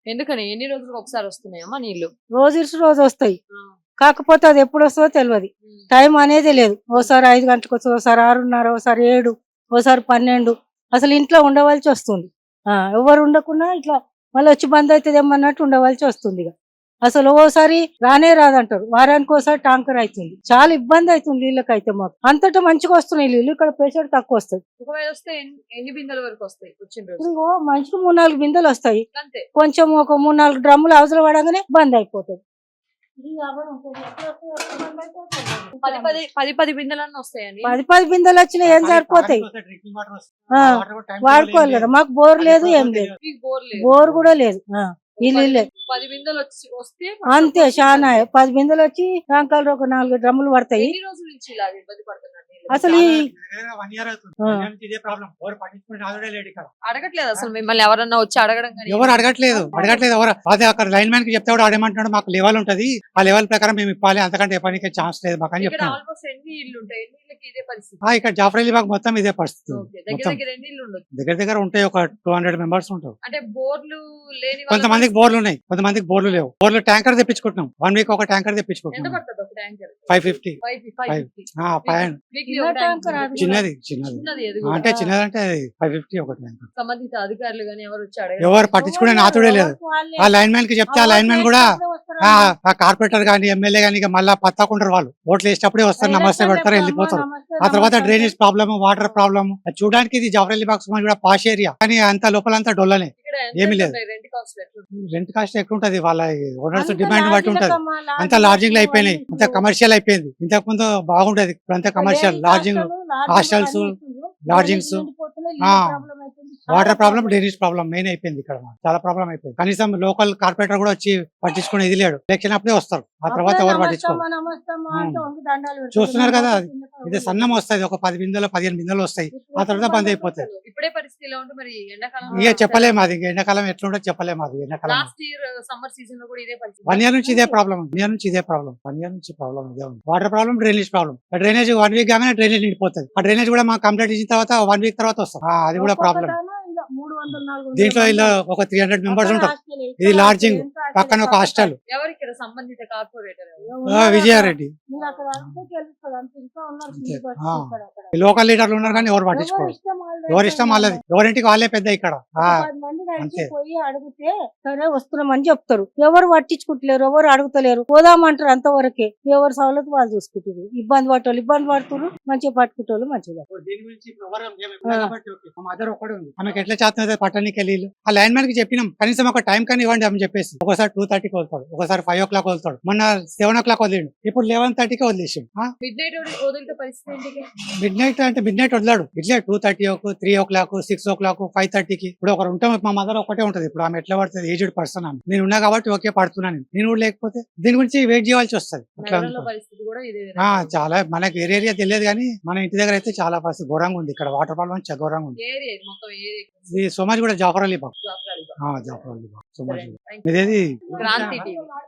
ఎందుకని ఎన్ని రోజులకు ఒకసారి వస్తున్నాయమ్మా నీళ్లు? రోజు ఇడిచి రోజు వస్తాయి. ఆ. కాకపోతే అది ఎప్పుడు వస్తుందో తెలియదు. ఉమ్. టైం అనేది లేదు. ఓసారి 5 గంటలకు వస్తుంది, ఓసారి 6:30, ఓసారి 7, ఓసారి 12. అసలు ఇంట్లో ఉండవలసి వస్తుంది. ఎవరు ఉండకుండా ఇట్లా మళ్ళీ వచ్చి బంద్ అవుతుంది ఏమన్నట్టు ఉండవలసి వస్తుంది. ఇక అసలు ఓసారి రానే రాదంటారు, వారానికి ఒకసారి ట్యాంకర్ అవుతుంది. చాలా ఇబ్బంది అవుతుంది నీళ్ళకైతే మాకు. అంతటా మంచిగా వస్తున్నాయి నీళ్ళు, ఇక్కడ ప్రెషర్ తక్కువ వస్తాయి. ఒకవేళ వస్తే ఎన్ని బిందెల వరకు వస్తాయి వచ్చిన రోజు? ఇప్పుడు మనిషికి 3-4 బిందెలు వస్తాయి. అంతే. కొంచెం ఒక 3-4 డ్రమ్ములు అవసరం పడగానే బంద్ అయిపోతుంది. 10 బిందెలన్నీ వస్తాయండి. 10 బిందెలు వచ్చినా ఏం సరిపోతాయి? వాడుకోవాలి కదా. మాకు బోర్ లేదు, ఏం లేదు. మీకు బోర్ లేదు? బోర్ కూడా లేదు. ఇల్లు 10 బిందెలు వస్తే అంతే చాలా. 10 బిందెలు వచ్చి ట్యాంకర్లు ఒక 4 డ్రమ్ములు పడతాయి. ఎన్ని రోజుల నుంచి ఇలా ఇబ్బంది పడుతున్నారు నీళ్ళు? అసలు అడగట్లేదు అసలు మిమ్మల్ని ఎవరన్నా వచ్చి అడగడం కానీ? ఎవరు అడగట్లేదు ఎవరు. అదే అక్కడ లైన్ మ్యాన్ కి చెప్తే కూడా ఆడేమంటున్నాడు, మాకు లెవెల్ ఉంటది, ఆ లెవెల్ ప్రకారం మేము ఇవ్వాలి, అంతకంటే ఇవ్వడానికి ఛాన్స్ లేదు మాకు అని ఇక్కడ చెప్తాను. ఆల్మోస్ట్ ఎన్ని ఇల్లు ఉంటాయి? ఎన్ని ఇళ్ళకి ఇదే పరిస్థితి? ఇక్కడ జాఫర్ బాగ్ మొత్తం ఇదే పరిస్థితి. ఓకే. దగ్గర మొత్తం దగ్గర ఎన్ని ఇల్లు ఉండొచ్చు? దగ్గర దగ్గర ఉంటాయి, ఒక 200 మెంబర్స్ ఉంటారు. అంటే బోర్లు లేని వాళ్ళ కొంతమందికి బోర్లు ఉన్నాయి, కొంతమందికి బోర్లు లేవు. బోర్లు ట్యాంకర్ తెప్పించుకుంటున్నాం, 1 వీక్ ఒక ట్యాంకర్ ఎంత తెప్పించుకుంటున్నాం. పడుతుంది ఒక ట్యాంకర్? 550. 550. వీక్లీ ఒక ట్యాంకర్ ట్యాంకర్. చిన్నది చిన్నది ఎదుగు. అంటే చిన్నదంటే 550 ఒక ట్యాంకర్. సంబంధిత అధికారులు గానీ ఎవరు వచ్చి అడగరు? ఎవరు పట్టించుకునే నాతుడే లేదు. ఆ లైన్ మ్యాన్ కి చెప్తే ఆ లైన్ మ్యాన్ కూడా ఆ కార్పొరేటర్ గానీ ఎమ్మెల్యే గానీ మళ్ళీ పత్తాకుంటారు. వాళ్ళు ఓట్లు వేసేటప్పుడే వస్తారు, నమస్తే పెడతారు, వెళ్ళిపోతారు. ఆ తర్వాత డ్రైనేజ్ ప్రాబ్లమ్, వాటర్ ప్రాబ్లమ్. చూడడానికి ఇది జవహర్లాల్ బాగ్ కూడా పాష్ ఏరియా, కానీ అంత లోపలంతా డొల్లనే. ఇక్కడ ఏమీ లేదు. రెంట్ కాస్ట్ ఎట్లుంటుంది? రెంట్ కాస్ట్ ఎక్కువ ఉంటది, వాళ్ళ ఓనర్స్ డిమాండ్ బట్టి ఉంటది. అంతా లాడ్జింగ్ లో అయిపోయినాయి, అంతా కమర్షియల్ అయిపోయింది. ఇంతకు ముందు బాగుంటది, ఇప్పుడు అంతా commercial. Lodging, hostels, lodgings, water problem, drainage problem main అయిపోయింది. ఇక్కడ చాలా ప్రాబ్లం అయిపోయింది. కనీసం లోకల్ కార్పొరేటర్ కూడా వచ్చి పట్టించుకుని ఇది లేడు. ఎలక్షన్ అప్పుడే వస్తారు, ఆ తర్వాత ఎవరు పట్టించుకోరు. చూస్తున్నారు కదా, ఇది సన్నం వస్తుంది, ఒక 10 బిందెలు 15 బిందెలు వస్తాయి, ఆ తర్వాత బంద్ అయిపోతాయి. ఇప్పుడే పరిస్థితిలో ఉంటే మరి ఎండాకాలం ఇక చెప్పలేము, అది ఎండాకాలం ఎట్లుంటో చెప్పలేము. అది ఎండాకాలం లాస్ట్ ఇయర్ సమ్మర్ సీజన్ లో కూడా ఇదే పరిస్థితి. 1 ఇయర్ నుంచి ఇదే ప్రాబ్లం, 1 ఇయర్ నుంచి ఇదే ప్రాబ్లం, 1 ఇయర్ నుంచి ప్రాబ్లం ఇదే ఉంది. Water problem, drainage problem. Drainage 1 week కాగానే డ్రైనేజ్ నిండిపోతుంది. ఆ డ్రైనేజ్ కూడా మాకు కంప్లీట్ ఇచ్చిన తర్వాత 1 వీక్ తర్వాత వస్తాం. అది కూడా ప్రాబ్లం. దీంట్లో ఇలా ఒక 300 మెంబర్స్ ఉంటారు. ఇది లాడ్జింగ్, పక్కన ఒక హాస్టల్. ఎవరు ఇక్కడ సంబంధిత కార్పొరేటర్? విజయారెడ్డి. లోకల్ లీడర్లు ఉన్నారు కానీ ఎవరు పట్టించుకోరు. ఎవరి ఇష్టం వాళ్ళది, ఎవరింటికి వాళ్ళే పెద్ద ఇక్కడ. అంతే. పోయి అడిగితే సరే వస్తున్నామని చెప్తారు, ఎవరు పట్టించుకుంటలేరు, ఎవరు అడుగుతలేరు. పోదామంటారు, అంతవరకే. ఎవరు సవలతు వాళ్ళు చూసుకుంటారు. ఇబ్బంది పట్టుకోవాలి, మంచిగా పట్టుకుంటారు మంచిగా. దీని గురించి మా మదర్ ఒక్కడే ఉంది, ఆమెకి ఎట్లా చేస్తున్నది పట్టణానికి వెళ్ళి. ఆ లైన్ మ్యాన్ కి చెప్పినాం, కనీసం ఒక టైం కానీ ఇవ్వండి అని చెప్పేసి. ఒకసారి 2:30కి వదులుతాడు, ఒకసారి 5 o'clock వదులుతాడు. మొన్న 7 o'clock వదిలేడు, ఇప్పుడు 11:30కి వదిలేసి. మిడ్ నైట్ వదిలితే పరిస్థితి ఏంటి? మిడ్ నైట్ అంటే మిడ్ నైట్ వదిలాడు, ఇట్లే 2:30, 3 o'clock, 6 o'clock, 5:30కి. ఇప్పుడు ఒకరు ఉంటాం, మా మదర్ ఒకటే ఉంటది. ఇప్పుడు ఆమె ఎట్లా పడుతుంది, ఏజ్డ్ పర్సన్ ఆమె. నేను ఉన్నా కాబట్టి ఓకే పడుతున్నాను, నేను కూడా లేకపోతే దీని గురించి వెయిట్ చేయాల్సి వస్తుంది. నగరంలో పరిస్థితి కూడా ఇదే. చాలా మనకి ఏరియా తెలియదు కానీ మన ఇంటి దగ్గర అయితే చాలా పరిస్థితి ఘోరంగా ఉంది. ఇక్కడ వాటర్ ప్రాబ్లం చాలా ఘోరంగా ఉంది. ఇది సోమాజ్ కూడా జాఫర్ అలీ బాగ్. జాఫర్ అలీ బాగ్. జాఫర్ అలీ బాగ్, సోమాజ్. ఇదేది క్రాంతి టీవీ.